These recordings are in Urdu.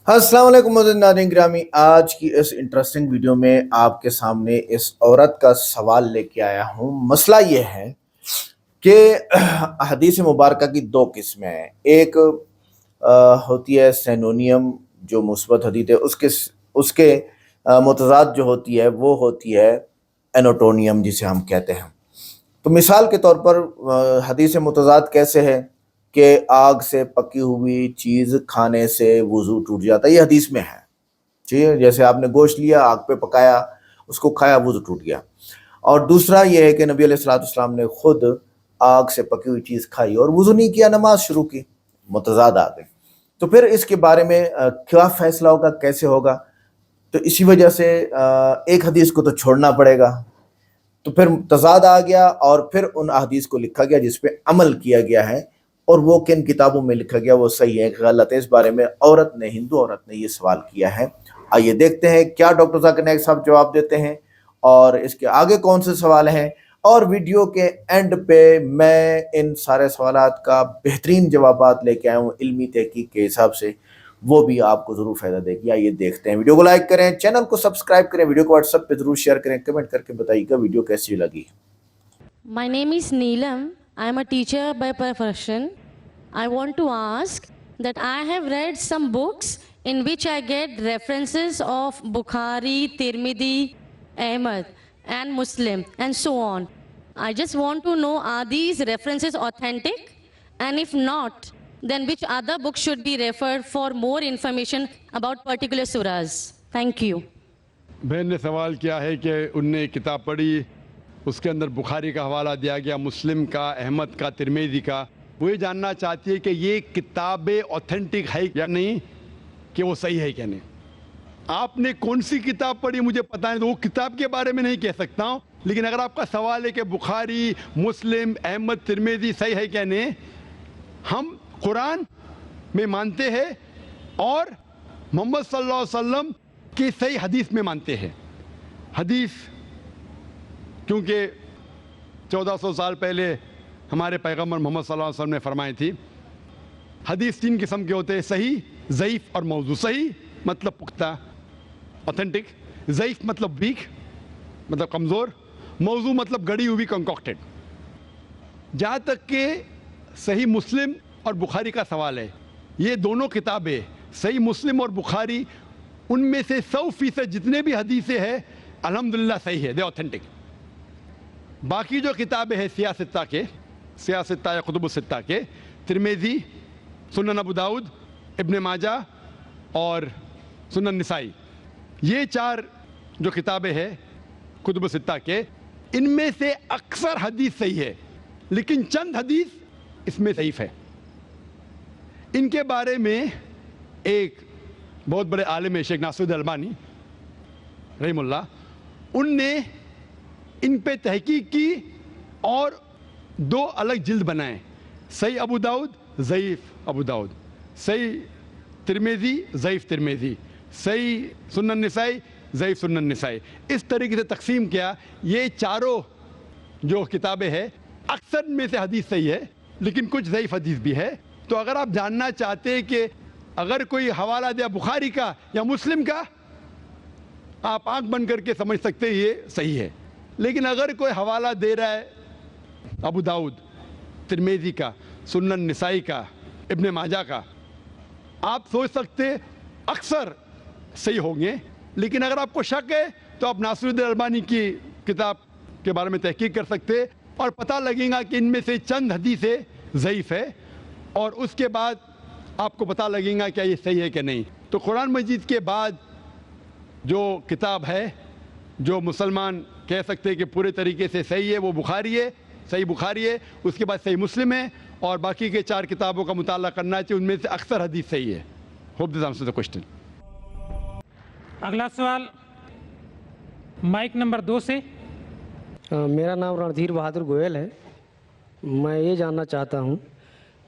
السلام علیکم معزز ناظرین گرامی، آج کی اس انٹرسٹنگ ویڈیو میں آپ کے سامنے اس عورت کا سوال لے کے آیا ہوں۔ مسئلہ یہ ہے کہ حدیث مبارکہ کی دو قسمیں ہیں۔ ایک ہوتی ہے سینونیم جو مثبت حدیث ہے، اس کے متضاد جو ہوتی ہے وہ ہوتی ہے اینوٹونیم جسے ہم کہتے ہیں۔ تو مثال کے طور پر حدیث متضاد کیسے ہے کہ آگ سے پکی ہوئی چیز کھانے سے وضو ٹوٹ جاتا ہے، یہ حدیث میں ہے۔ ٹھیک ہے، جیسے آپ نے گوشت لیا، آگ پہ پکایا، اس کو کھایا، وضو ٹوٹ گیا۔ اور دوسرا یہ ہے کہ نبی علیہ الصلوۃ والسلام نے خود آگ سے پکی ہوئی چیز کھائی اور وضو نہیں کیا، نماز شروع کی، متضاد آ گئے۔ تو پھر اس کے بارے میں کیا فیصلہ ہوگا، کیسے ہوگا؟ تو اسی وجہ سے ایک حدیث کو تو چھوڑنا پڑے گا۔ تو پھر تضاد آ گیا اور پھر ان احادیث کو لکھا گیا جس پہ عمل کیا گیا ہے، اور وہ کن کتابوں میں لکھا گیا، وہ صحیح ہے کہ غلط ہے، اس بارے میں ہندو عورت نے یہ سوال کیا ہے۔ آئیے دیکھتے ہیں کیا ڈاکٹر ذاکر نائک صاحب جواب دیتے ہیں اور اس کے آگے کون سے سوال ہیں، اور ویڈیو کے اینڈ پہ میں ان سارے سوالات کا بہترین جوابات لے کے آیا ہوں علمی تحقیق کے حساب سے، وہ بھی آپ کو ضرور فائدہ دے گی۔ آئیے دیکھتے ہیں، ویڈیو کو لائک کریں، چینل کو سبسکرائب کریں، ویڈیو کو واٹس ایپ پہ ضرور شیئر کریں، کمنٹ کر کے بتائیے گا ویڈیو کیسی لگی۔ My name is Neelam. I am a teacher by profession. I want to ask that I have read some books in which I get references of Bukhari, Tirmidhi, Ahmad, and Muslim, and so on. I just want to know, are these references authentic? And if not, then which other book should be referred for more information about particular surahs? Thank you. بہن نے سوال کیا ہے کہ ان نے کتاب پڑھی، اس کے اندر بخاری کا حوالہ دیا گیا، مسلم کا، احمد کا، ترمذی کا۔ وہ یہ جاننا چاہتی ہے کہ یہ کتابیں اوتھینٹک ہے یا نہیں، کہ وہ صحیح ہے کیا نہیں۔ آپ نے کون سی کتاب پڑھی مجھے پتہ نہیں، تو وہ کتاب کے بارے میں نہیں کہہ سکتا ہوں، لیکن اگر آپ کا سوال ہے کہ بخاری، مسلم، احمد، ترمذی صحیح ہے کیا نہیں، ہم قرآن میں مانتے ہیں اور محمد صلی اللہ علیہ وسلم کی صحیح حدیث میں مانتے ہیں۔ حدیث کیونکہ 1400 سال پہلے ہمارے پیغمبر محمد صلی اللہ علیہ وسلم نے فرمائی تھی۔ حدیث تین قسم کے ہوتے ہیں، صحیح، ضعیف اور موضوع۔ صحیح مطلب پختہ، اوتھینٹک، ضعیف مطلب ویک، مطلب کمزور، موضوع مطلب گڑی ہوئی، کنکوکٹڈ۔ جہاں تک کہ صحیح مسلم اور بخاری کا سوال ہے، یہ دونوں کتابیں صحیح مسلم اور بخاری، ان میں سے 100% جتنے بھی حدیثیں ہیں الحمدللہ صحیح ہے، دے اوتھینٹک۔ باقی جو کتابیں ہیں سیاستہ یا کتب الستہ کے، ترمذی، سنن ابو داؤد، ابن ماجہ اور سنن نسائی، یہ چار جو کتابیں ہیں کتب الستہ کے، ان میں سے اکثر حدیث صحیح ہے، لیکن چند حدیث اس میں ضعیف ہے۔ ان کے بارے میں ایک بہت بڑے عالم ہے، شیخ ناصر الدین البانی رحمہ اللہ، ان نے ان پہ تحقیق کی اور دو الگ جلد بنائے، صحیح ابو داؤد، ضعیف ابو داؤد، صحیح ترمذی، ضعیف ترمذی، صحیح سنن نسائی، ضعیف سنن نسائی۔ اس طریقے سے تقسیم کیا۔ یہ چاروں جو کتابیں ہیں اکثر میں سے حدیث صحیح ہے، لیکن کچھ ضعیف حدیث بھی ہے۔ تو اگر آپ جاننا چاہتے ہیں کہ اگر کوئی حوالہ دیا بخاری کا یا مسلم کا، آپ آنکھ بند کر کے سمجھ سکتے ہیں یہ صحیح ہے۔ لیکن اگر کوئی حوالہ دے رہا ہے ابو داؤد، ترمذی کا، سنن نسائی کا، ابن ماجہ کا، آپ سوچ سکتے اکثر صحیح ہوں گے۔ لیکن اگر آپ کو شک ہے تو آپ ناصر الدین البانی کی کتاب کے بارے میں تحقیق کر سکتے اور پتہ لگے گا کہ ان میں سے چند حدیثیں ضعیف ہے، اور اس کے بعد آپ کو پتہ لگے گا کہ یہ صحیح ہے کہ نہیں۔ تو قرآن مجید کے بعد جو کتاب ہے جو مسلمان کہہ سکتے ہیں کہ پورے طریقے سے صحیح ہے، وہ بخاری ہے، صحیح بخاری ہے۔ اس کے بعد صحیح مسلم ہے، اور باقی کے چار کتابوں کا مطالعہ کرنا چاہیے، ان میں سے اکثر حدیث صحیح ہے۔ Hope this answers the question. اگلا سوال مائک نمبر 2 سے۔ میرا نام رندھیر بہادر گوئل ہے۔ میں یہ جاننا چاہتا ہوں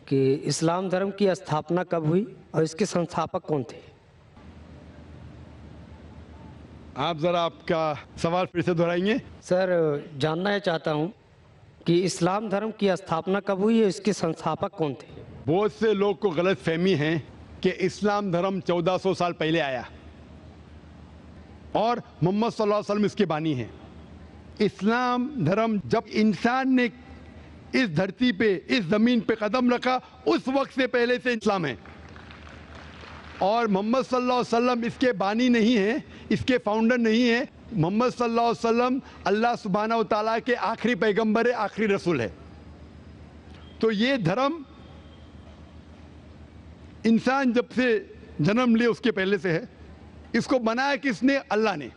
کہ اسلام دھرم کی استھاپنا کب ہوئی اور اس کے سنستھاپک کون تھے؟ آپ ذرا آپ کا سوال پھر سے دہرائیں گے؟ سر، جاننا یہ چاہتا ہوں کہ اسلام دھرم کی استھاپنا کب ہوئی اور اس کے سنستھاپک کون تھے؟ بہت سے لوگ کو غلط فہمی ہے کہ اسلام دھرم 1400 سال پہلے آیا اور محمد صلی اللہ علیہ وسلم اس کے بانی ہیں. اسلام دھرم جب انسان نے اس دھرتی پہ اس زمین پہ قدم رکھا اس وقت سے پہلے سے اسلام ہے. اور محمد صلی اللہ علیہ وسلم اس کے بانی نہیں ہیں, اس کے فاؤنڈر نہیں ہیں. محمد صلی اللہ علیہ وسلم اللہ سبحانہ و تعالیٰ کے آخری پیغمبر ہے, آخری رسول ہے. تو یہ دھرم انسان جب سے جنم لے اس کے پہلے سے ہے. اس کو بنایا کس نے؟ اللہ نے,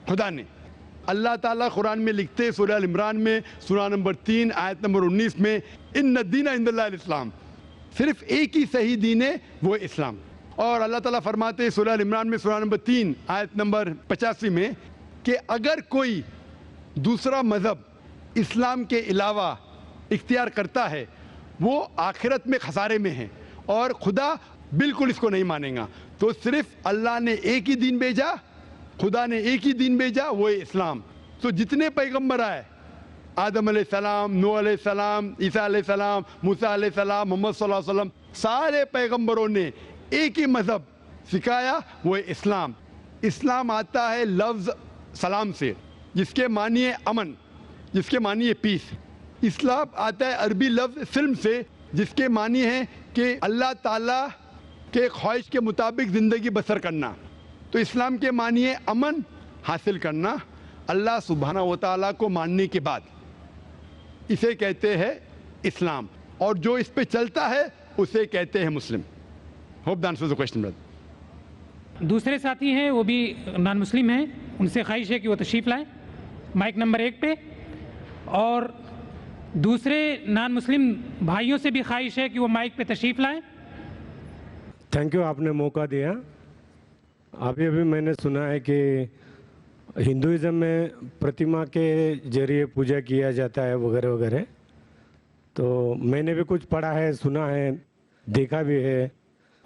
خدا نے. اللہ تعالیٰ قرآن میں لکھتے سورہ ال عمران میں سورہ نمبر 3 آیت نمبر 19 میں ان الدین عند اللہ الاسلام, صرف ایک ہی صحیح دین ہے وہ اسلام. اور اللہ تعالیٰ فرماتے سورہ ال عمران میں سورہ نمبر 3 آیت نمبر 85 میں کہ اگر کوئی دوسرا مذہب اسلام کے علاوہ اختیار کرتا ہے وہ آخرت میں خسارے میں ہے اور خدا بالکل اس کو نہیں مانیں گا. تو صرف اللہ نے ایک ہی دین بھیجا, خدا نے ایک ہی دین بھیجا, وہ ہے اسلام. تو جتنے پیغمبر آئے, آدم علیہ السلام, نوح علیہ السلام, عیسیٰ علیہ السلام, موسیٰ علیہ السلام, محمد صلی اللہ علیہ وسلم, سارے پیغمبروں نے ایک ہی مذہب سکھایا, وہ ہے اسلام. اسلام آتا ہے لفظ سلام سے جس کے معنی ہے امن, جس کے معنی ہے پیس. اسلام آتا ہے عربی لفظ سلم سے جس کے معنی ہے کہ اللہ تعالیٰ کے خواہش کے مطابق زندگی بسر کرنا. تو اسلام کے معنی ہے امن حاصل کرنا اللہ سبحانہ و تعالیٰ کو ماننے کے بعد, اسے کہتے ہیں اسلام. اور جو اس پہ چلتا ہے اسے کہتے ہیں مسلم. Hope the answers the question brother. دوسرے ساتھی ہیں وہ بھی نان مسلم ہیں, ان سے خواہش ہے کہ وہ تشریف لائیں مائک نمبر 1 پہ. اور دوسرے نان مسلم بھائیوں سے بھی خواہش ہے کہ وہ مائک پہ تشریف لائیں. تھینک یو, آپ نے موقع دیا. ابھی میں نے سنا ہے کہ ہندوازم میں پرتیما کے ذریعے پوجا کیا جاتا ہے وغیرہ وغیرہ. تو میں نے بھی کچھ پڑھا ہے, سنا ہے, دیکھا بھی ہے.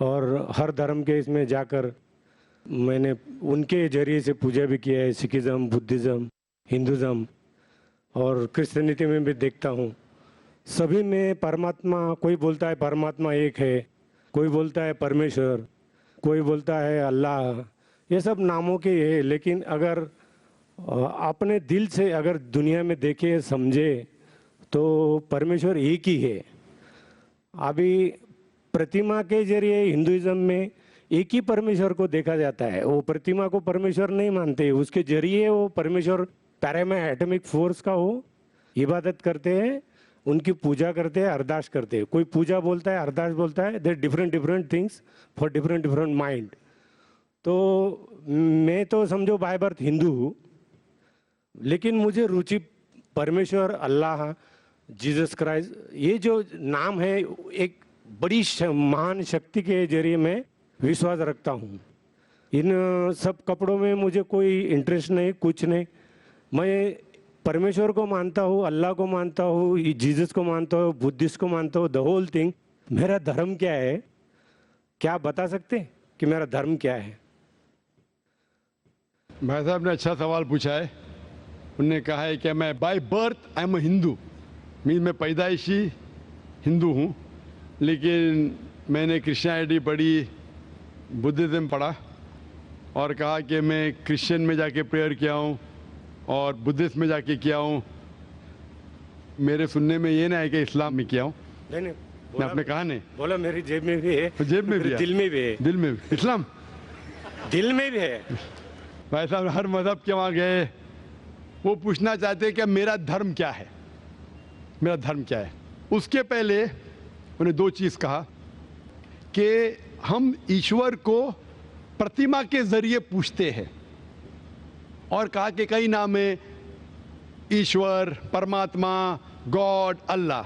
اور ہر دھرم کے اس میں جا کر میں نے ان کے ذریعے سے پوجا بھی کیا ہے, سکھزم, بدھزم, ہندوازم اور کرسچینٹی میں بھی دیکھتا ہوں. سبھی میں پرماتما, کوئی بولتا ہے پرماتما ایک ہے, کوئی بولتا ہے پرمیشور, کوئی بولتا ہے اللہ. یہ سب ناموں کے ہے, لیکن اگر اپنے دل سے اگر دنیا میں دیکھے سمجھے تو پرمیشور ایک ہی ہے. ابھی پرتیما کے ذریعے ہندوازم میں ایک ہی پرمیشور کو دیکھا جاتا ہے. وہ پرتیما کو پرمیشور نہیں مانتے, اس کے ذریعے وہ پرمیشور پیرامے ایٹمک فورس کا وہ عبادت کرتے ہیں, ان کی پوجا کرتے ہیں, ارداس کرتے ہیں. کوئی پوجا بولتا ہے, ارداس بولتا ہے. There different things for different mind. تو میں تو سمجھو بائی برتھ ہندو ہوں, لیکن مجھے روچی پرمیشور, اللہ, جیزس کرائسٹ, یہ جو نام ہے ایک بڑی مہان شکتی کے ذریعے میں وشواس رکھتا ہوں. ان سب کپڑوں میں مجھے کوئی انٹرسٹ نہیں, کچھ نہیں. میں پرمیشور کو مانتا ہوں, اللہ کو مانتا ہوں, جیزس کو مانتا ہوں, بدھسٹ کو مانتا ہوں, دا ہول تھنگ. میرا دھرم کیا ہے, کیا آپ بتا سکتے ہیں کہ میرا دھرم کیا ہے؟ بھائی صاحب نے اچھا سوال پوچھا ہے. انہوں نے کہا ہے کہ میں بائی برتھ آئی ایم اے ہندو, میں پیدائشی ہندو ہوں, لیکن میں نے کرسچینٹی پڑھی, بدھزم پڑھا, اور کہا کہ میں کرسچن میں جا کے پریئر کیا ہوں اور بدھسٹ میں جا کے کیا ہوں. میرے سننے میں یہ نہ ہے کہ اسلام میں کیا ہوں. نہیں, میں آپ نے کہا نہیں, بولا میری جیب میں بھی ہے, جیب میں بھی ہے, دل میں بھی ہے, دل میں بھی. اسلام دل میں بھی ہے. بھائی صاحب ہر مذہب کے وہاں گئے, وہ پوچھنا چاہتے ہیں کہ میرا دھرم کیا ہے, میرا دھرم کیا ہے. اس کے پہلے انہیں 2 چیز کہا کہ ہم ایشور کو پرتیما کے ذریعے پوچھتے ہیں, اور کہا کہ کئی نام ہیں, ایشور, پرماتما, گاڈ, اللہ.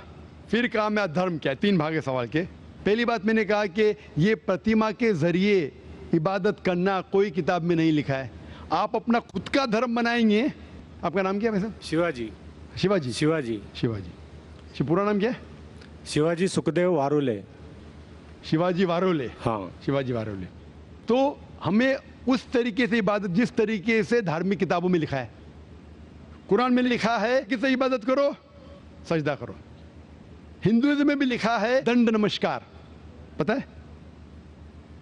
پھر کہا میرا دھرم کیا ہے. 3 بھاگ ہے سوال کے. پہلی بات میں نے کہا کہ یہ پرتیما کے ذریعے عبادت کرنا کوئی کتاب میں نہیں لکھا ہے. آپ اپنا خود کا دھرم بنائیں گے. آپ کا نام کیا ہے ویسے؟ شیواجی. شیواجی. شیواجی. شیواجی. پورا نام کیا ہے؟ شیواجی سکھدیو وارولے. شیواجی وارولے. ہاں, شیواجی وارولے. تو ہمیں اس طریقے سے عبادت جس طریقے سے دھارمک کتابوں میں لکھا ہے, قرآن میں لکھا ہے کہ سے عبادت کرو, سجدہ کرو. ہندوازم میں بھی لکھا ہے دنڈ نمسکار, پتہ ہے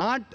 8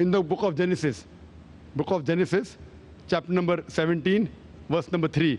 in the book of Genesis, chapter number 17, verse number 3,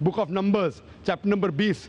Book of Numbers, chapter number 20,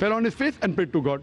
fell on his face and prayed to God.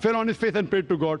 fell on his face and prayed to God.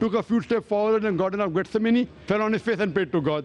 took a few steps forward in garden of Gethsemane, fell on his face and prayed to God.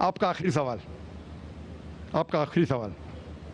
آپ کا آخری سوال, آپ کا آخری سوال,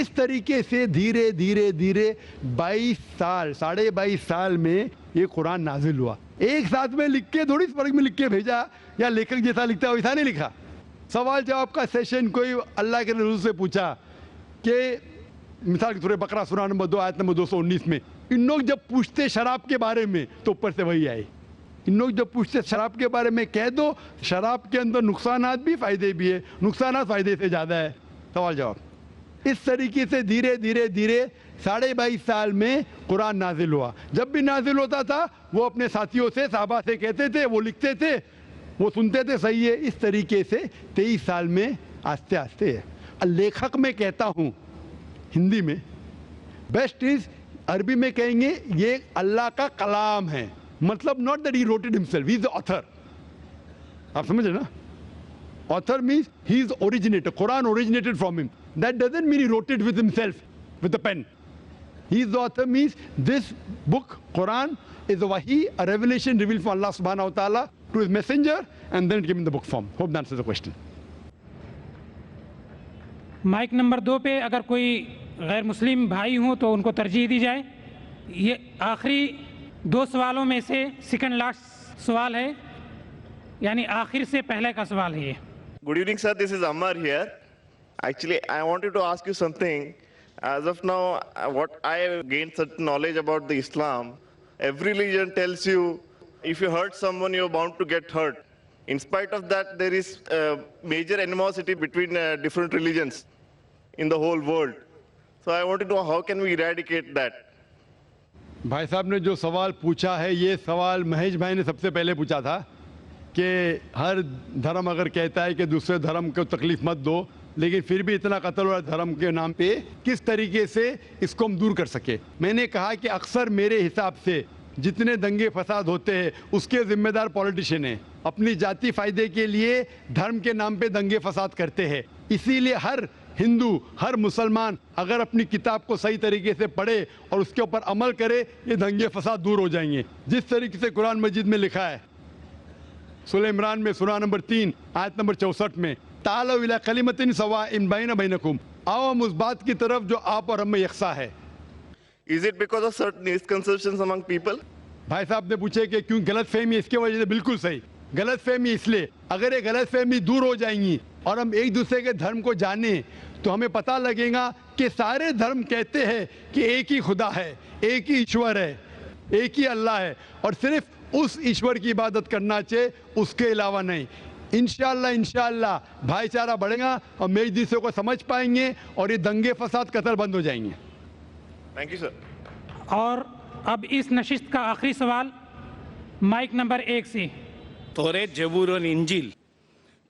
اس طریقے سے دھیرے دھیرے دھیرے 22 سال 22.5 سال میں یہ قرآن نازل ہوا. ایک ساتھ میں لکھ کے تھوڑی فرق میں لکھ کے بھیجا, یا لیکھک جیسا لکھتا ہے ویسا نہیں لکھا. سوال جواب کا سیشن کوئی اللہ کے رسول سے پوچھا کہ مثال کے سورہ بقرہ سورہ نمبر 2 آیت نمبر 219 میں ان لوگ جب پوچھتے شراب کے بارے میں تو اوپر سے وہی آئی. ان لوگ جب پوچھتے شراب کے بارے میں کہہ دو شراب کے اندر نقصانات بھی فائدے بھی ہے, نقصانات فائدے سے زیادہ ہے. سوال جواب. اس طریقے سے دھیرے دھیرے دھیرے 22.5 سال میں قرآن نازل ہوا. جب بھی نازل ہوتا تھا وہ اپنے ساتھیوں سے صحابہ سے کہتے تھے, وہ لکھتے تھے, وہ سنتے تھے, صحیح ہے. اس طریقے سے 23 سال میں آہستہ آہستہ. لیکھک میں کہتا ہوں ہندی میں بیسٹ از, عربی میں کہیں گے یہ اللہ کا کلام ہے, مطلب not that he wrote it himself, he is the author. آپ سمجھ رہے نا, author means he is the originator, Quran originated from him. That doesn't mean he wrote it with himself, with the pen. He is the author means this book, Quran, is a wahi, a revelation revealed from Allah subhanahu wa ta'ala to his messenger, and then it came in the book form. Hope that answers the question. Mic number 2 پہ اگر کوئی غیر مسلم بھائی ہوں تو ان کو ترجیح دی جائے. یہ آخری 2 سوالوں میں سے سیکنڈ لاسٹ سوال ہے, یعنی آخر سے پہلے کا سوال ہے یہ. Good evening, sir. This is Ammar here. Actually, I wanted to ask you something. As of now, what I have gained certain knowledge about the Islam, every religion tells you if you hurt someone, you're bound to get hurt. In spite of that, there is major animosity between different religions in the whole world. So I wanted to know how can we eradicate that? بھائی صاحب نے جو سوال پوچھا ہے یہ سوال مہیش بھائی نے سب سے پہلے پوچھا تھا کہ ہر دھرم اگر کہتا ہے کہ دوسرے دھرم کو تکلیف مت دو, لیکن پھر بھی اتنا قتل ہو رہا ہے دھرم کے نام پہ, کس طریقے سے اس کو ہم دور کر سکے. میں نے کہا کہ اکثر میرے حساب سے جتنے دنگے فساد ہوتے ہیں اس کے ذمہ دار پولیٹیشین ہیں, اپنی ذاتی فائدے کے لیے دھرم کے نام پہ دنگے فساد کرتے ہیں. اسی لیے ہر ہندو, ہر مسلمان اگر اپنی کتاب کو صحیح طریقے سے پڑھے اور اس کے اوپر عمل کرے, یہ دنگے فساد دور ہو جائیں گے. جس طریقے سے قرآن مجید میں لکھا ہے سورہ عمران میں سورہ نمبر 3 آیت نمبر 64 میں, تعالوا الی کلمۃ سواء بین بینکم, آؤ ہم اس بات کی طرف جو آپ اور ہم میں یکساں ہے. Is it because of certain misconceptions among people? بھائی صاحب نے پوچھے کہ کیوں غلط فہمی, اس کی وجہ سے بالکل صحیح. غلط فہمی اس لیے, اگر یہ غلط فہمی دور ہو جائیں گی اور ہم ایک دوسرے کے دھرم کو جانیں تو ہمیں پتہ لگے گا کہ سارے دھرم کہتے ہیں کہ ایک ہی خدا ہے, ایک ہی ایشور ہے, ایک ہی اللہ ہے, اور صرف اس ایشور کی عبادت کرنا چاہیے, اس کے علاوہ نہیں. انشاءاللہ بھائی چارہ بڑھے گا اور ہم ایک دوسرے کو سمجھ پائیں گے اور یہ دنگے فساد قتل بند ہو جائیں گے. Thank you, sir. اور اب اس نشست کا آخری سوال مائک نمبر 1 سے. توریت, زبور اور انجیل.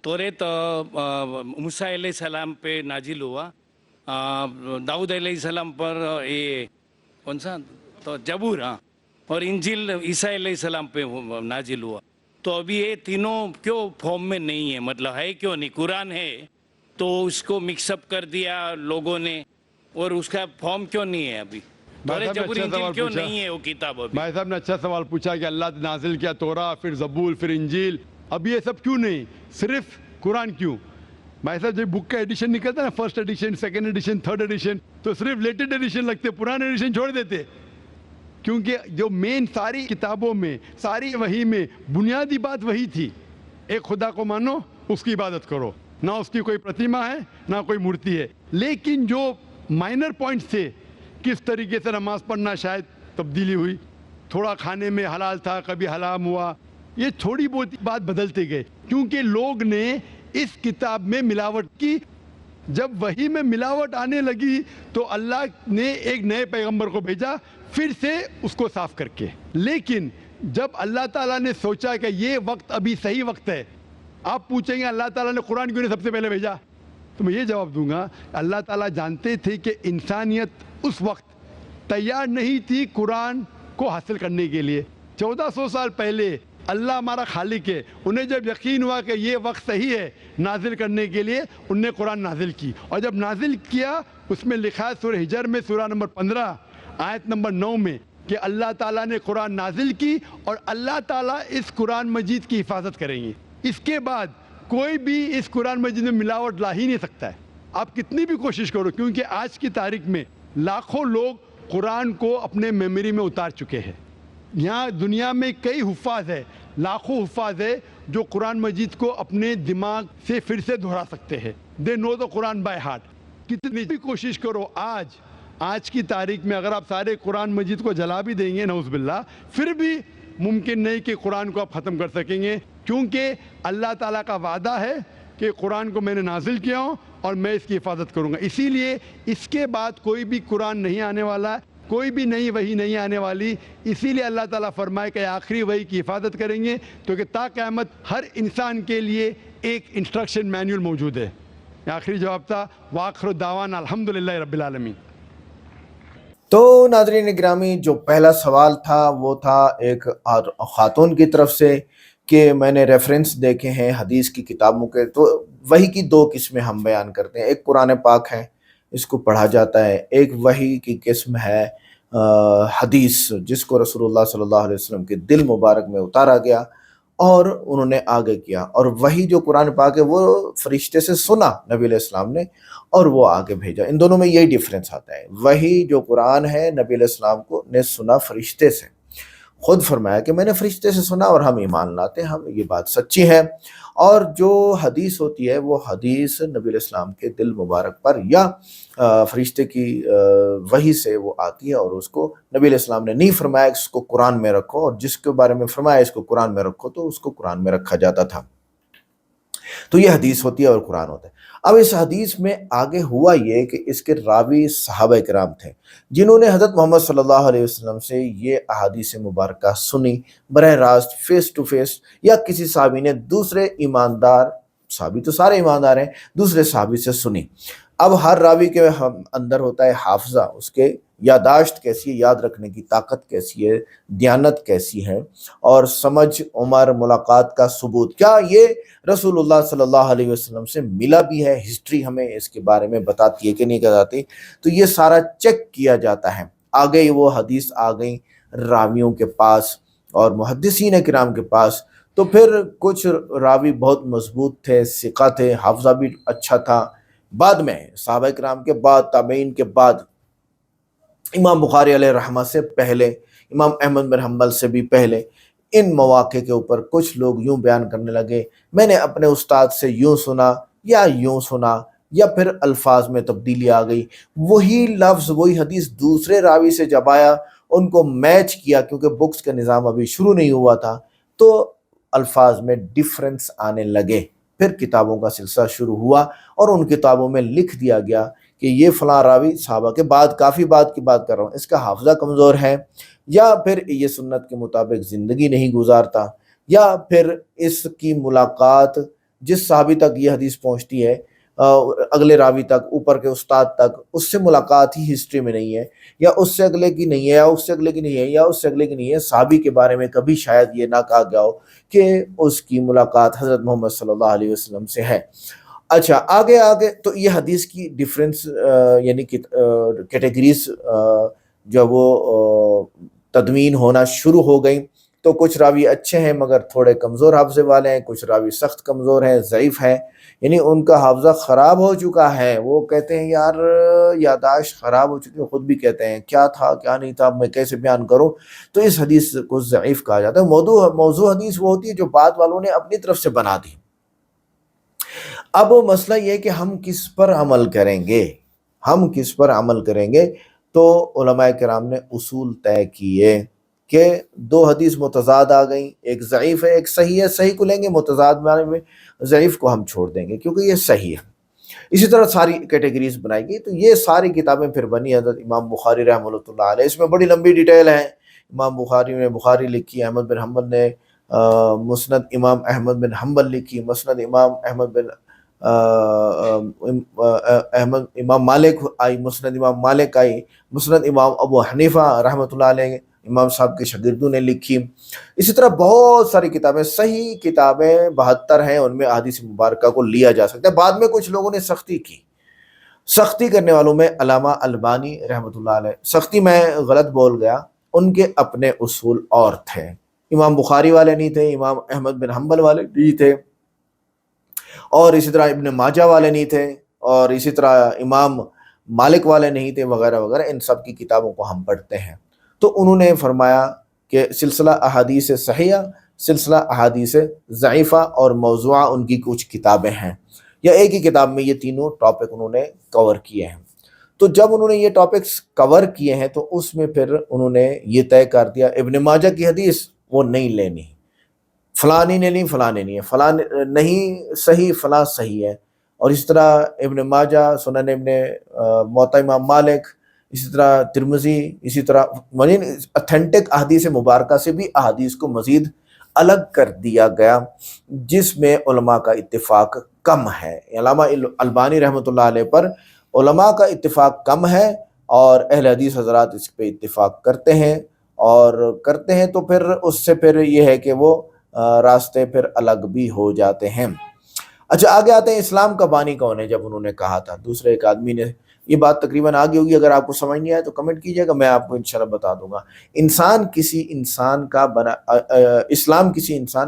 توریت موسیٰ علیہ السلام پہ نازل ہوا, داؤد علیہ السلام پر یہ کون سا تو زبور, ہاں, اور انجیل عیسیٰ علیہ السلام پہ نازل ہوا. تو ابھی یہ تینوں کیوں فارم میں نہیں ہے, مطلب ہے کیوں نہیں؟ قرآن ہے تو اس کو مکس اپ کر دیا لوگوں نے, اور اس کا فارم کیوں نہیں ہے ابھی؟ زبور انجیل کیوں نہیں ہے وہ کتاب ابھی؟ بھائی صاحب نے اچھا سوال پوچھا کہ اللہ نے نازل کیا تورا, پھر زبور, پھر انجیل, اب یہ سب کیوں نہیں, صرف قرآن کیوں؟ بھائی صاحب جب بک کا ایڈیشن نکلتا ہے نا, first edition, second edition, third edition, تو صرف لیٹسٹ ایڈیشن لگتے, پرانے ایڈیشن چھوڑ دیتے, کیونکہ جو مین ساری کتابوں میں, ساری وحی میں بنیادی بات وہی تھی, ایک خدا کو مانو, اس کی عبادت کرو, نہ اس کی کوئی پرتیما ہے نہ کوئی مورتی ہے. لیکن جو مائنر پوائنٹس تھے, کس طریقے سے نماز پڑھنا شاید تبدیلی ہوئی, تھوڑا کھانے میں حلال تھا, کبھی حرام ہوا, یہ تھوڑی بہت بات بدلتے گئے کیونکہ لوگ نے اس کتاب میں ملاوٹ کی. جب وحی میں ملاوٹ آنے لگی تو اللہ نے ایک نئے پیغمبر کو بھیجا پھر سے اس کو صاف کر کے. لیکن جب اللہ تعالیٰ نے سوچا کہ یہ وقت ابھی صحیح وقت ہے, آپ پوچھیں گے اللہ تعالیٰ نے قرآن کیوں نہیں سب سے پہلے بھیجا, تو میں یہ جواب دوں گا اللہ تعالیٰ جانتے تھے کہ انسانیت اس وقت تیار نہیں تھی قرآن کو حاصل کرنے کے لیے. 1400 سال پہلے اللہ ہمارا خالق ہے, انہیں جب یقین ہوا کہ یہ وقت صحیح ہے نازل کرنے کے لیے, انہوں نے قرآن نازل کی. اور جب نازل کیا اس میں لکھا ہے سورہ ہجر میں سورہ نمبر 15 آیت نمبر 9 میں کہ اللہ تعالیٰ نے قرآن نازل کی اور اللہ تعالیٰ اس قرآن مجید کی حفاظت کریں گے. اس کے بعد کوئی بھی اس قرآن مجید میں ملاوٹ لا ہی نہیں سکتا ہے, آپ کتنی بھی کوشش کرو، کیونکہ آج کی تاریخ میں لاکھوں لوگ قرآن کو اپنے میموری میں اتار چکے ہیں. یہاں دنیا میں کئی حفاظ ہیں، لاکھوں حفاظ ہیں جو قرآن مجید کو اپنے دماغ سے پھر سے دہرا سکتے ہیں. دے نو دا قرآن بائی ہارٹ. کتنی بھی کوشش کرو، آج کی تاریخ میں اگر آپ سارے قرآن مجید کو جلا بھی دیں گے نعوذ باللہ، پھر بھی ممکن نہیں کہ قرآن کو آپ ختم کر سکیں گے، کیونکہ اللہ تعالیٰ کا وعدہ ہے کہ قرآن کو میں نے نازل کیا ہوں اور میں اس کی حفاظت کروں گا. اسی لیے اس کے بعد کوئی بھی قرآن نہیں آنے والا، کوئی بھی نئی وحی نہیں آنے والی. اسی لیے اللہ تعالیٰ فرمائے کہ آخری وحی کی حفاظت کریں گے، کیونکہ تا قیامت ہر انسان کے لیے ایک انسٹرکشن مینول موجود ہے. آخری جواب تھا. وآخر دعوانا الحمدللہ رب العالمین. تو ناظرین گرامی، جو پہلا سوال تھا وہ تھا ایک خاتون کی طرف سے کہ میں نے ریفرنس دیکھے ہیں حدیث کی کتابوں کے. تو وحی کی دو قسمیں ہم بیان کرتے ہیں. ایک قرآن پاک ہے، اس کو پڑھا جاتا ہے. ایک وحی کی قسم ہے حدیث، جس کو رسول اللہ صلی اللہ علیہ وسلم کے دل مبارک میں اتارا گیا اور انہوں نے آگے کیا. اور وحی جو قرآن پاک ہے وہ فرشتے سے سنا نبی علیہ السلام نے اور وہ آگے بھیجا. ان دونوں میں یہی ڈیفرنس آتا ہے. وحی جو قرآن ہے نبی علیہ السلام کو نے سنا فرشتے سے، خود فرمایا کہ میں نے فرشتے سے سنا اور ہم ایمان لاتے ہیں، ہم یہ بات سچی ہے. اور جو حدیث ہوتی ہے وہ حدیث نبی علیہ السلام کے دل مبارک پر یا فرشتے کی وحی سے وہ آتی ہے، اور اس کو نبی علیہ السلام نے نہیں فرمایا اس کو قرآن میں رکھو، اور جس کے بارے میں فرمایا اس کو قرآن میں رکھو تو اس کو قرآن میں رکھا جاتا تھا. تو یہ حدیث ہوتی ہے اور قرآن ہوتا ہے. اب اس حدیث میں آگے ہوا یہ کہ اس کے راوی صحابہ کرام تھے جنہوں نے حضرت محمد صلی اللہ علیہ وسلم سے یہ احادیث مبارکہ سنی براہ راست، فیس ٹو فیس، یا کسی صحابی نے دوسرے ایماندار، صحابی تو سارے ایماندار ہیں، دوسرے صحابی سے سنی. اب ہر راوی کے اندر ہوتا ہے حافظہ، اس کے یادداشت کیسی ہے، یاد رکھنے کی طاقت کیسی ہے، دیانت کیسی ہے، اور سمجھ، عمر، ملاقات کا ثبوت، کیا یہ رسول اللہ صلی اللہ علیہ وسلم سے ملا بھی ہے، ہسٹری ہمیں اس کے بارے میں بتاتی ہے کہ نہیں بتاتی. تو یہ سارا چیک کیا جاتا ہے. آگے وہ حدیث آ گئی راویوں کے پاس اور محدثین کرام کے پاس. تو پھر کچھ راوی بہت مضبوط تھے، ثقہ تھے، حافظہ بھی اچھا تھا. بعد میں صحابہ کرام کے بعد، تابعین کے بعد، امام بخاری علیہ رحمہ سے پہلے، امام احمد بن حنبل سے بھی پہلے، ان مواقع کے اوپر کچھ لوگ یوں بیان کرنے لگے میں نے اپنے استاد سے یوں سنا یا یوں سنا، یا پھر الفاظ میں تبدیلی آ گئی. وہی لفظ، وہی حدیث دوسرے راوی سے جب آیا، ان کو میچ کیا، کیونکہ بکس کا نظام ابھی شروع نہیں ہوا تھا، تو الفاظ میں ڈیفرنس آنے لگے. پھر کتابوں کا سلسلہ شروع ہوا اور ان کتابوں میں لکھ دیا گیا کہ یہ فلاں راوی صحابہ کے بعد، کافی بعد کی بات کر رہا ہوں، اس کا حافظہ کمزور ہے، یا پھر یہ سنت کے مطابق زندگی نہیں گزارتا، یا پھر اس کی ملاقات جس صحابی تک یہ حدیث پہنچتی ہے اگلے راوی تک، اوپر کے استاد تک، اس سے ملاقات ہی ہسٹری میں نہیں ہے، یا اس سے اگلے کی نہیں ہے، یا اس سے اگلے کی نہیں ہے، یا اس سے اگلے کی نہیں ہے. صحابی کے بارے میں کبھی شاید یہ نہ کہا گیا ہو کہ اس کی ملاقات حضرت محمد صلی اللہ علیہ وسلم سے ہے. اچھا، آگے تو یہ حدیث کی ڈیفرنس یعنی کیٹیگریز جو وہ تدوین ہونا شروع ہو گئیں. تو کچھ راوی اچھے ہیں مگر تھوڑے کمزور حافظے والے ہیں، کچھ راوی سخت کمزور ہیں، ضعیف ہیں، یعنی ان کا حافظہ خراب ہو چکا ہے. وہ کہتے ہیں یار یادداشت خراب ہو چکی ہے، خود بھی کہتے ہیں کیا تھا کیا نہیں تھا میں کیسے بیان کروں. تو اس حدیث کو ضعیف کہا جاتا ہے. موضوع حدیث وہ ہوتی ہے جو بعد والوں نے اپنی طرف سے بنا دی. اب مسئلہ یہ کہ ہم کس پر عمل کریں گے. تو علماء کرام نے اصول طے کیے کہ دو حدیث متضاد آ گئیں، ایک ضعیف ہے ایک صحیح ہے، صحیح کو لیں گے، متضاد میں ضعیف کو ہم چھوڑ دیں گے کیونکہ یہ صحیح ہے. اسی طرح ساری کیٹیگریز بنائی گئی. تو یہ ساری کتابیں پھر بنی حضرت امام بخاری رحمۃ اللہ علیہ. اس میں بڑی لمبی ڈیٹیل ہے. امام بخاری نے بخاری لکھی، احمد بن حنبل نے مسند امام احمد بن حنبل لکھی، مسند امام مالک آئی، مسند امام مالک آئی، مسند امام ابو حنیفہ رحمۃ اللہ علیہ امام صاحب کے شاگردوں نے لکھی. اسی طرح بہت ساری کتابیں، صحیح کتابیں 72 ہیں، ان میں احادیث مبارکہ کو لیا جا سکتا ہے. بعد میں کچھ لوگوں نے سختی کرنے والوں میں علامہ البانی رحمۃ اللہ علیہ. سختی میں غلط بول گیا، ان کے اپنے اصول اور تھے. امام بخاری والے نہیں تھے، امام احمد بن حنبل والے نہیں تھے، اور اسی طرح ابن ماجہ والے نہیں تھے، اور اسی طرح امام مالک والے نہیں تھے وغیرہ وغیرہ، ان سب کی کتابوں کو ہم پڑھتے ہیں۔ تو انہوں نے فرمایا کہ سلسلہ احادیث صحیحہ، سلسلہ احادیث ضعیفہ اور موضوعہ ان کی کچھ کتابیں ہیں، یا ایک ہی کتاب میں یہ تینوں ٹاپک انہوں نے کور کیے ہیں۔ تو جب انہوں نے یہ ٹاپکس کور کیے ہیں تو اس میں پھر انہوں نے یہ طے کر دیا ابن ماجہ کی حدیث وہ نہیں لینی، فلانی نے نہیں، فلاں نے نہیں ہے، فلاں نہیں صحیح، فلاں صحیح ہے۔ اور اس طرح ابن ماجہ، سنن ابن موطا امام مالک، اسی طرح ترمذی، اسی طرح اتھینٹک احادیث مبارکہ سے بھی احادیث کو مزید الگ کر دیا گیا، جس میں علماء کا اتفاق کم ہے۔ علامہ البانی رحمۃ اللہ علیہ پر علماء کا اتفاق کم ہے، اور اہل حدیث حضرات اس پہ اتفاق کرتے ہیں، اور کرتے ہیں تو پھر اس سے پھر یہ ہے کہ وہ راستے پھر الگ بھی ہو جاتے ہیں۔ اچھا آگے آتے ہیں، اسلام کا بانی کون ہے؟ جب انہوں نے کہا تھا، دوسرے ایک آدمی نے، یہ بات تقریباً آگے ہوگی، اگر آپ کو سمجھ نہیں آئے تو کمنٹ کیجئے گا، میں آپ کو انشاءاللہ بتا دوں گا۔ اسلام کسی انسان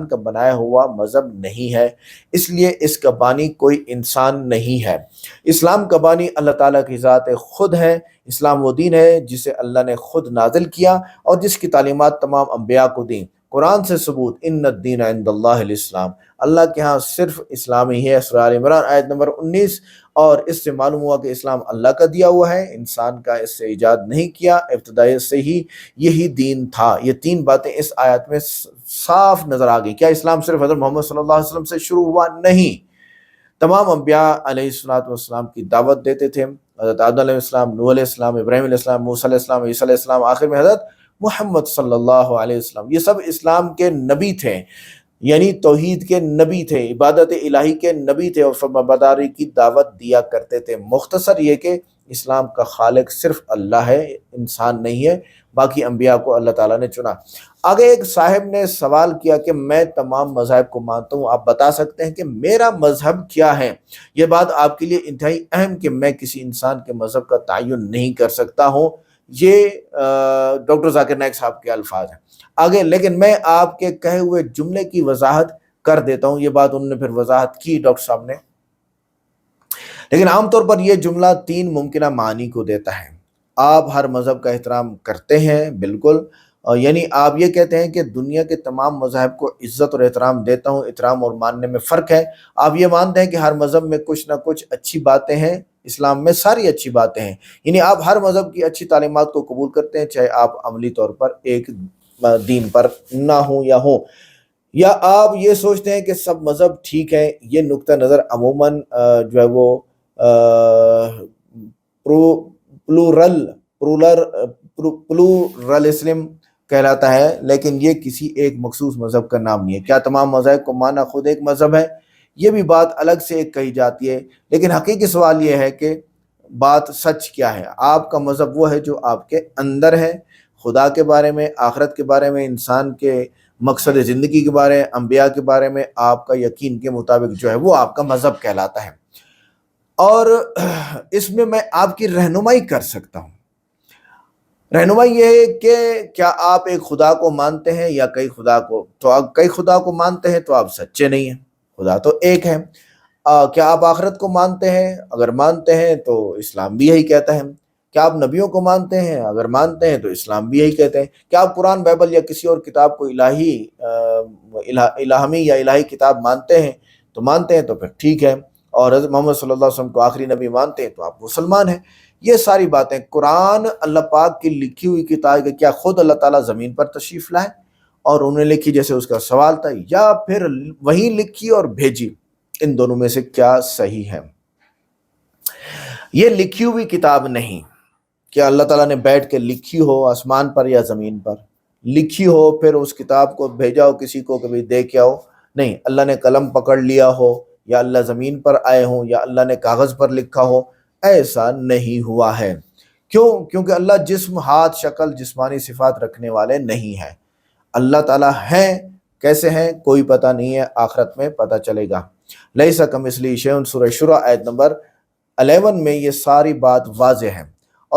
کا بنایا ہوا مذہب نہیں ہے، اس لیے اس کا بانی کوئی انسان نہیں ہے۔ اسلام کا بانی اللہ تعالیٰ کی ذات خود ہے۔ اسلام وہ دین ہے جسے اللہ نے خود نازل کیا اور جس کی تعلیمات تمام انبیاء کو دیں۔ قرآن سے ثبوت، ان الدین عند اللہ الاسلام، اللہ کے ہاں صرف اسلام ہی ہے۔ سورہ آل عمران آیت نمبر 19۔ اور اس سے معلوم ہوا کہ اسلام اللہ کا دیا ہوا ہے، انسان کا اس سے ایجاد نہیں کیا، ابتدائی سے ہی یہی دین تھا۔ یہ تین باتیں اس آیت میں صاف نظر آ گئی۔ کیا اسلام صرف حضرت محمد صلی اللہ علیہ وسلم سے شروع ہوا؟ نہیں، تمام انبیاء علیہ السلام کی دعوت دیتے تھے۔ حضرت آدم علیہ السلام، نوح علیہ السلام، ابراہیم علیہ السلام، موسیٰ علیہ السلام، عیسیٰ علیہ السلام، آخر میں حضرت محمد صلی اللہ علیہ وسلم، یہ سب اسلام کے نبی تھے، یعنی توحید کے نبی تھے، عبادت الہی کے نبی تھے، اور فرمانبرداری کی دعوت دیا کرتے تھے۔ مختصر یہ کہ اسلام کا خالق صرف اللہ ہے، انسان نہیں ہے، باقی انبیاء کو اللہ تعالیٰ نے چنا۔ آگے ایک صاحب نے سوال کیا کہ میں تمام مذاہب کو مانتا ہوں، آپ بتا سکتے ہیں کہ میرا مذہب کیا ہے؟ یہ بات آپ کے لیے انتہائی اہم کہ میں کسی انسان کے مذہب کا تعین نہیں کر سکتا ہوں، یہ ڈاکٹر ذاکر نائک صاحب کے الفاظ ہیں۔ آگے لیکن میں آپ کے کہے ہوئے جملے کی وضاحت کر دیتا ہوں، یہ بات انہوں نے پھر وضاحت کی ڈاکٹر صاحب نے، لیکن عام طور پر یہ جملہ تین ممکنہ معنی کو دیتا ہے۔ آپ ہر مذہب کا احترام کرتے ہیں، بالکل، یعنی آپ یہ کہتے ہیں کہ دنیا کے تمام مذاہب کو عزت اور احترام دیتا ہوں۔ احترام اور ماننے میں فرق ہے۔ آپ یہ مانتے ہیں کہ ہر مذہب میں کچھ نہ کچھ اچھی باتیں ہیں، اسلام میں ساری اچھی باتیں ہیں، یعنی آپ ہر مذہب کی اچھی تعلیمات کو قبول کرتے ہیں، چاہے آپ عملی طور پر ایک دین پر نہ ہوں یا ہوں۔ یا آپ یہ سوچتے ہیں کہ سب مذہب ٹھیک ہیں، یہ نقطہ نظر عموماً جو ہے وہ پلورلزم کہلاتا ہے، لیکن یہ کسی ایک مخصوص مذہب کا نام نہیں ہے۔ کیا تمام مذاہب کو مانا خود ایک مذہب ہے؟ یہ بھی بات الگ سے ایک کہی جاتی ہے، لیکن حقیقی سوال یہ ہے کہ بات سچ کیا ہے؟ آپ کا مذہب وہ ہے جو آپ کے اندر ہے، خدا کے بارے میں، آخرت کے بارے میں، انسان کے مقصد زندگی کے بارے میں، انبیاء کے بارے میں آپ کا یقین کے مطابق جو ہے وہ آپ کا مذہب کہلاتا ہے، اور اس میں میں آپ کی رہنمائی کر سکتا ہوں۔ رہنمائی یہ ہے کہ کیا آپ ایک خدا کو مانتے ہیں یا کئی خدا کو؟ تو آپ کئی خدا کو مانتے ہیں تو آپ سچے نہیں ہیں، خدا تو ایک ہے۔ کیا آپ آخرت کو مانتے ہیں؟ اگر مانتے ہیں تو اسلام بھی یہی کہتا ہے۔ کیا آپ نبیوں کو مانتے ہیں؟ اگر مانتے ہیں تو اسلام بھی یہی کہتے ہیں۔ کیا آپ قرآن، بائبل یا کسی اور کتاب کو الہامی یا الہی کتاب مانتے ہیں؟ تو مانتے ہیں تو پھر ٹھیک ہے، اور حضرت محمد صلی اللہ علیہ وسلم کو آخری نبی مانتے ہیں تو آپ مسلمان ہیں۔ یہ ساری باتیں قرآن اللہ پاک کی لکھی ہوئی کتاب کہ کیا خود اللہ تعالیٰ زمین پر تشریف لائے اور انہیں لکھی جیسے اس کا سوال تھا، یا پھر وہیں لکھی اور بھیجی؟ ان دونوں میں سے کیا صحیح ہے؟ یہ لکھی ہوئی کتاب نہیں کہ اللہ تعالیٰ نے بیٹھ کے لکھی ہو آسمان پر یا زمین پر، لکھی ہو پھر اس کتاب کو بھیجا ہو کسی کو کبھی دے کے آؤ، نہیں، اللہ نے قلم پکڑ لیا ہو، یا اللہ زمین پر آئے ہوں، یا اللہ نے کاغذ پر لکھا ہو، ایسا نہیں ہوا ہے۔ کیوں؟ کیونکہ اللہ جسم، ہاتھ، شکل، جسمانی صفات رکھنے والے نہیں ہیں۔ اللہ تعالیٰ ہیں، کیسے ہیں کوئی پتہ نہیں ہے، آخرت میں پتہ چلے گا۔ لیسا کمثلہ شیء، سورہ شورى آیت نمبر 11 میں یہ ساری بات واضح ہے۔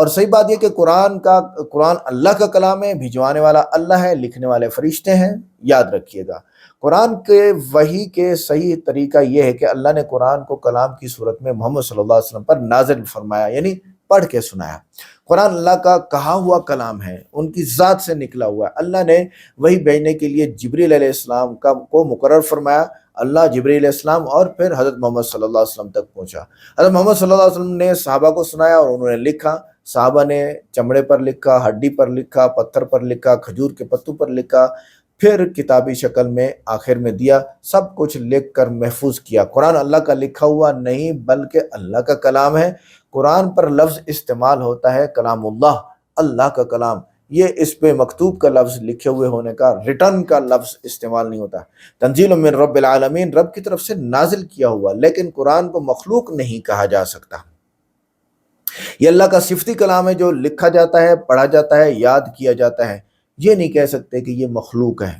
اور صحیح بات یہ کہ قرآن اللہ کا کلام ہے، بھجوانے والا اللہ ہے، لکھنے والے فرشتے ہیں، یاد رکھیے گا۔ قرآن کے وحی کے صحیح طریقہ یہ ہے کہ اللہ نے قرآن کو کلام کی صورت میں محمد صلی اللہ علیہ وسلم پر نازل فرمایا، یعنی پڑھ کے سنایا۔ قرآن اللہ کا کہا ہوا کلام ہے، ان کی ذات سے نکلا ہوا ہے۔ اللہ نے وحی بھیجنے کے لیے جبریل علیہ السلام کو مقرر فرمایا، اللہ جبریل علیہ السلام، اور پھر حضرت محمد صلی اللہ علیہ وسلم تک پہنچا۔ حضرت محمد صلی اللہ علیہ وسلم نے صحابہ کو سنایا اور انہوں نے لکھا، صحابہ نے چمڑے پر لکھا، ہڈی پر لکھا، پتھر پر لکھا، کھجور کے پتوں پر لکھا، پھر کتابی شکل میں آخر میں دیا، سب کچھ لکھ کر محفوظ کیا۔ قرآن اللہ کا لکھا ہوا نہیں بلکہ اللہ کا کلام ہے۔ قرآن پر لفظ استعمال ہوتا ہے کلام اللہ، اللہ کا کلام، یہ اس پہ مکتوب کا لفظ لکھے ہوئے ہونے کا، ریٹن کا لفظ استعمال نہیں ہوتا۔ تنزیل من رب العالمین، رب کی طرف سے نازل کیا ہوا، لیکن قرآن کو مخلوق نہیں کہا جا سکتا۔ یہ اللہ کا صفتی کلام ہے جو لکھا جاتا ہے، پڑھا جاتا ہے، یاد کیا جاتا ہے۔ یہ نہیں کہہ سکتے کہ یہ مخلوق ہے،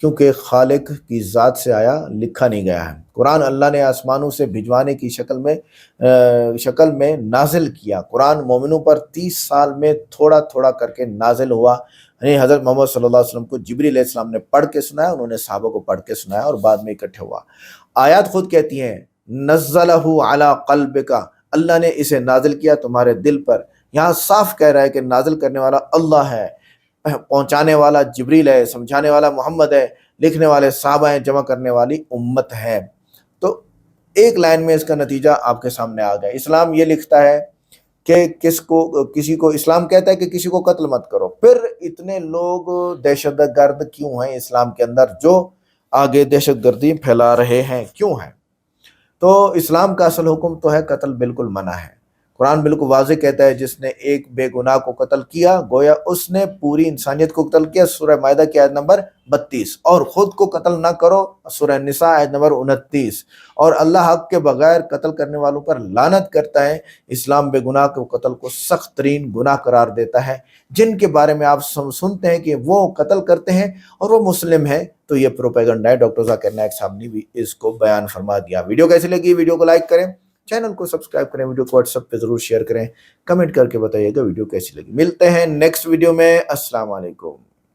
کیونکہ خالق کی ذات سے آیا، لکھا نہیں گیا ہے۔ قرآن اللہ نے آسمانوں سے بھجوانے کی شکل میں نازل کیا۔ قرآن مومنوں پر 30 سال میں تھوڑا تھوڑا کر کے نازل ہوا، یعنی حضرت محمد صلی اللہ علیہ وسلم کو جبریل علیہ السلام نے پڑھ کے سنایا، انہوں نے صحابہ کو پڑھ کے سنایا اور بعد میں اکٹھے ہوا۔ آیات خود کہتی ہیں نزلہ علی قلبک، اللہ نے اسے نازل کیا تمہارے دل پر۔ یہاں صاف کہہ رہا ہے کہ نازل کرنے والا اللہ ہے، پہنچانے والا جبریل ہے، سمجھانے والا محمد ہے، لکھنے والے صحابہ ہیں، جمع کرنے والی امت ہے۔ تو ایک لائن میں اس کا نتیجہ آپ کے سامنے آ گیا۔ اسلام یہ لکھتا ہے کہ کسی کو اسلام کہتا ہے کہ کسی کو قتل مت کرو، پھر اتنے لوگ دہشت گرد کیوں ہیں اسلام کے اندر جو آگے دہشت گردی پھیلا رہے ہیں، کیوں ہیں؟ تو اسلام کا اصل حکم تو ہے قتل بالکل منع ہے۔ قرآن بالکل واضح کہتا ہے جس نے ایک بے گناہ کو قتل کیا گویا اس نے پوری انسانیت کو قتل کیا، سورہ مائدہ کی آیت نمبر 32۔ اور خود کو قتل نہ کرو، سورہ نساء آیت نمبر 29۔ اور اللہ حق کے بغیر قتل کرنے والوں پر لعنت کرتا ہے۔ اسلام بے گناہ کے قتل کو سخت ترین گناہ قرار دیتا ہے۔ جن کے بارے میں آپ سنتے ہیں کہ وہ قتل کرتے ہیں اور وہ مسلم ہیں، تو یہ پروپیگنڈا ہے۔ ڈاکٹر ذاکر نائک صاحب نے بھی اس کو بیان فرما دیا۔ ویڈیو کیسی لگی؟ ویڈیو کو لائک کریں، چینل کو سبسکرائب کریں، ویڈیو کو واٹس ایپ پہ ضرور شیئر کریں، کمنٹ کر کے بتائیے گا ویڈیو کیسی لگی۔ ملتے ہیں نیکسٹ ویڈیو میں۔ السلام علیکم۔